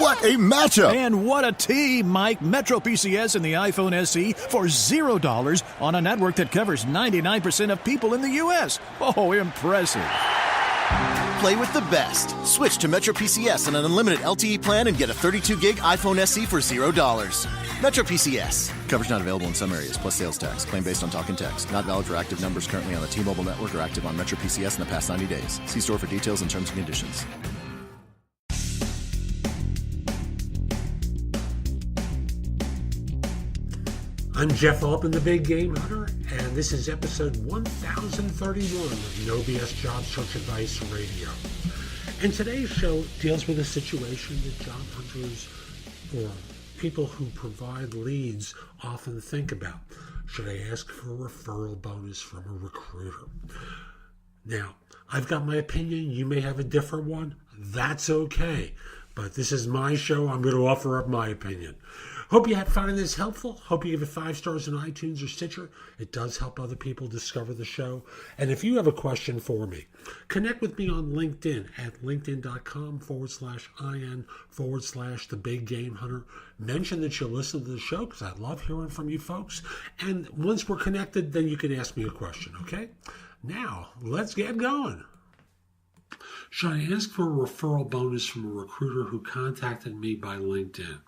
What a matchup! And what a team, Mike. Metro PCS and the iPhone SE for $0 on a network that covers 99% of people in the U.S. Oh, impressive. Play with the best. Switch to Metro PCS on an unlimited LTE plan and get a 32-gig iPhone SE for $0. Metro PCS. Coverage not available in some areas, plus sales tax. Claim based on talk and text. Not valid for active numbers currently on the T-Mobile network or active on Metro PCS in the past 90 days. See store for details and terms and conditions. I'm Jeff Altman, the Big Game Hunter, and this is episode 1031 of No BS Job Search Advice Radio. And today's show deals with a situation that job hunters or people who provide leads often think about. Should I ask for a referral bonus from a recruiter? Now, I've got my opinion. You may have a different one. That's okay. But this is my show. I'm going to offer up my opinion. Hope you find this helpful. Hope you give it 5 stars on iTunes or Stitcher. It does help other people discover the show. And if you have a question for me, connect with me on LinkedIn at linkedin.com/IN/The Big Game Hunter. Mention that you listen to the show because I love hearing from you folks. And once we're connected, then you can ask me a question, okay? Now, let's get going. Should I ask for a referral bonus from a recruiter who contacted me by LinkedIn?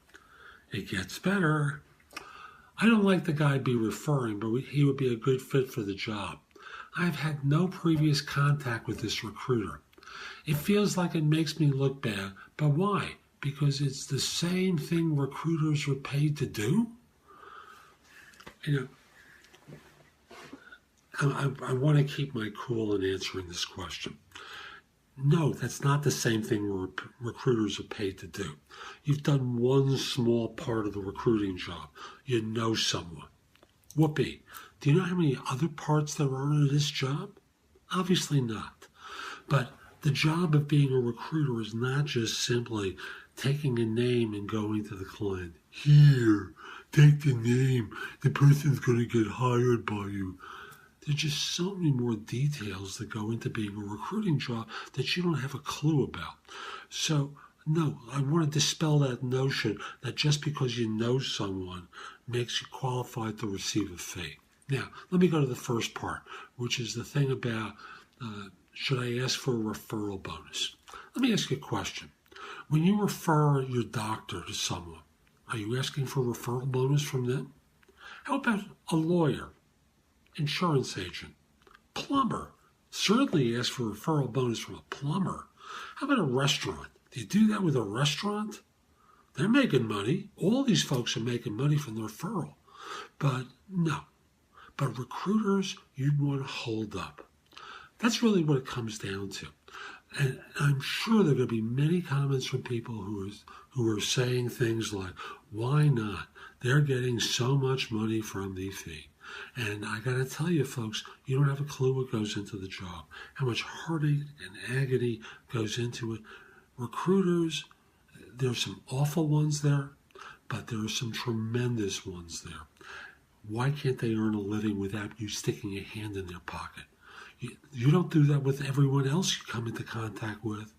It gets better. I don't like the guy be referring, but he would be a good fit for the job. I've had no previous contact with this recruiter. It feels like it makes me look bad, but why? Because it's the same thing recruiters are paid to do? You know, I want to keep my cool in answering this question. No, that's not the same thing recruiters are paid to do. You've done one small part of the recruiting job. You know someone. Whoopee. Do you know how many other parts there are in this job? Obviously not. But the job of being a recruiter is not just simply taking a name and going to the client. Here, take the name. The person's going to get hired by you. There's just so many more details that go into being a recruiting job that you don't have a clue about. So, no, I want to dispel that notion that just because you know someone makes you qualified to receive a fee. Now, let me go to the first part, which is the thing about should I ask for a referral bonus? Let me ask you a question. When you refer your doctor to someone, are you asking for a referral bonus from them? How about a lawyer? Insurance agent, plumber. Certainly ask for a referral bonus from a plumber. How about a restaurant? Do you do that with a restaurant? They're making money. All these folks are making money from the referral. But no. But recruiters, you'd want to hold up. That's really what it comes down to. And I'm sure there are going to be many comments from people who are saying things like, why not? They're getting so much money from the fee. And I got to tell you, folks, you don't have a clue what goes into the job, how much heartache and agony goes into it. Recruiters, there's some awful ones there, but there are some tremendous ones there. Why can't they earn a living without you sticking a hand in their pocket? You don't do that with everyone else you come into contact with,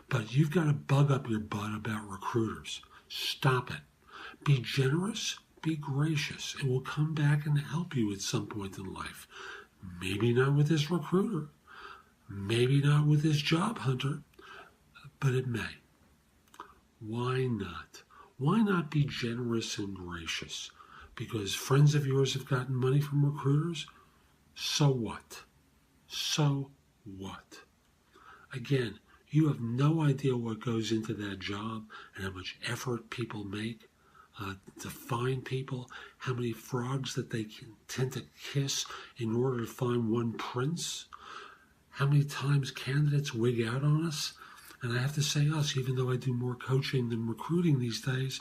but you've got to bug up your butt about recruiters. Stop it. Be generous. Be gracious. It will come back and help you at some point in life. Maybe not with this recruiter. Maybe not with this job hunter. But it may. Why not? Why not be generous and gracious? Because friends of yours have gotten money from recruiters? So what? So what? Again, you have no idea what goes into that job and how much effort people make. To find people, how many frogs that they can tend to kiss in order to find one prince, how many times candidates wig out on us. And I have to say us, even though I do more coaching than recruiting these days,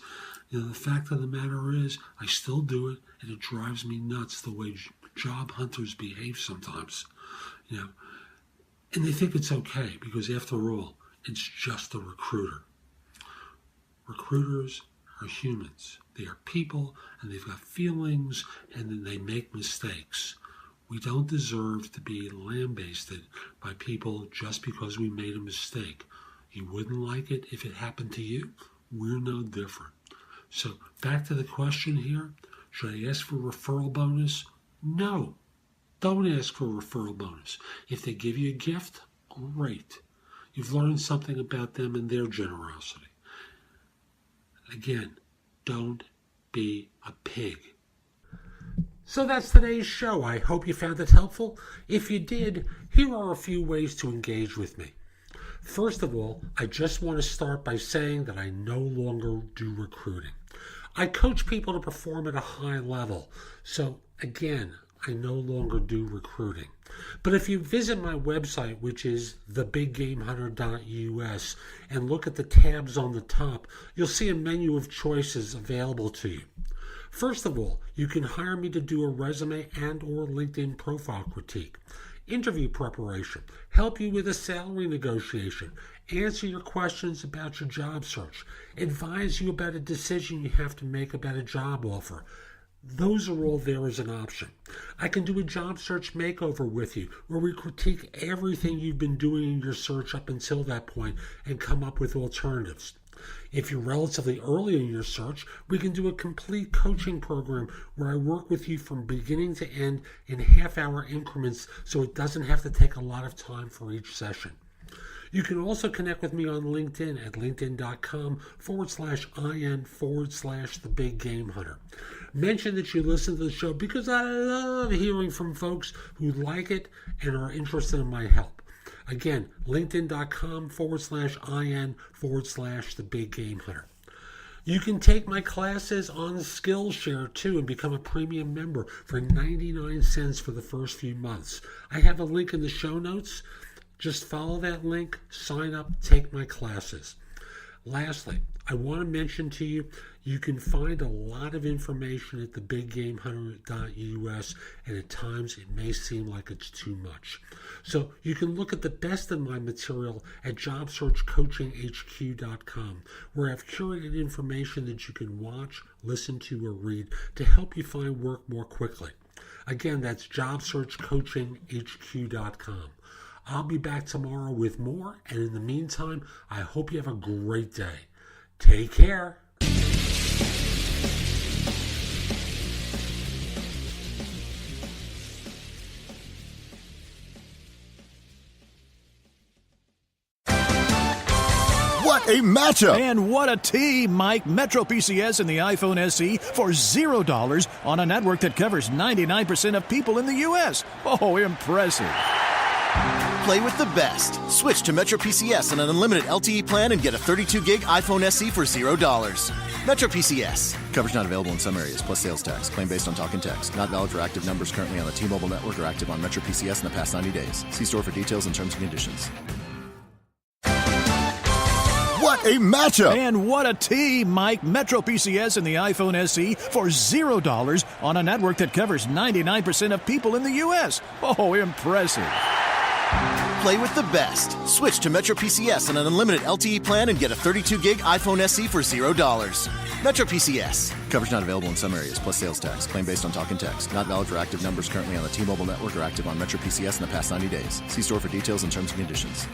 the fact of the matter is I still do it, and it drives me nuts the way job hunters behave sometimes. And they think it's okay because after all, it's just a recruiter. Recruiters are humans. They are people, and they've got feelings, and then they make mistakes. We don't deserve to be lambasted by people just because we made a mistake. You wouldn't like it if it happened to you? We're no different. So back to the question here, should I ask for a referral bonus? No, don't ask for a referral bonus. If they give you a gift, great. You've learned something about them and their generosity. Again, don't be a pig. So that's today's show. I hope you found it helpful. If you did, here are a few ways to engage with me. First of all, I just want to start by saying that I no longer do recruiting. I coach people to perform at a high level. So again, I no longer do recruiting. But if you visit my website, which is thebiggamehunter.us, and look at the tabs on the top, you'll see a menu of choices available to you. First of all, you can hire me to do a resume and or LinkedIn profile critique, interview preparation, help you with a salary negotiation, answer your questions about your job search, advise you about a decision you have to make about a job offer. Those are all there as an option. I can do a job search makeover with you where we critique everything you've been doing in your search up until that point and come up with alternatives. If you're relatively early in your search, we can do a complete coaching program where I work with you from beginning to end in half-hour increments so it doesn't have to take a lot of time for each session. You can also connect with me on LinkedIn at linkedin.com/IN/thebiggamehunter. Mention that you listen to the show because I love hearing from folks who like it and are interested in my help. Again, linkedin.com/IN/thebiggamehunter. You can take my classes on Skillshare too and become a premium member for 99 cents for the first few months. I have a link in the show notes. Just follow that link, sign up, take my classes. Lastly, I want to mention to you, you can find a lot of information at thebiggamehunter.us, and at times it may seem like it's too much. So you can look at the best of my material at jobsearchcoachinghq.com, where I've curated information that you can watch, listen to, or read to help you find work more quickly. Again, that's jobsearchcoachinghq.com. I'll be back tomorrow with more, and in the meantime, I hope you have a great day. Take care. What a matchup! And what a team, Mike. Metro PCS and the iPhone SE for $0 on a network that covers 99% of people in the U.S. Oh, impressive. Play with the best. Switch to Metro PCS on an unlimited LTE plan and get a 32-gig iPhone SE for $0. Metro PCS. Coverage not available in some areas, plus sales tax. Claim based on talk and text. Not valid for active numbers currently on the T-Mobile network or active on Metro PCS in the past 90 days. See store for details and terms and conditions. What a matchup! And what a team, Mike. Metro PCS and the iPhone SE for $0 on a network that covers 99% of people in the U.S. Oh, impressive. Play with the best. Switch to Metro PCS on an unlimited LTE plan and get a 32-gig iPhone SE for $0. Metro PCS. Coverage not available in some areas, plus sales tax. Claim based on talk and text. Not valid for active numbers currently on the T-Mobile network or active on Metro PCS in the past 90 days. See store for details and terms and conditions.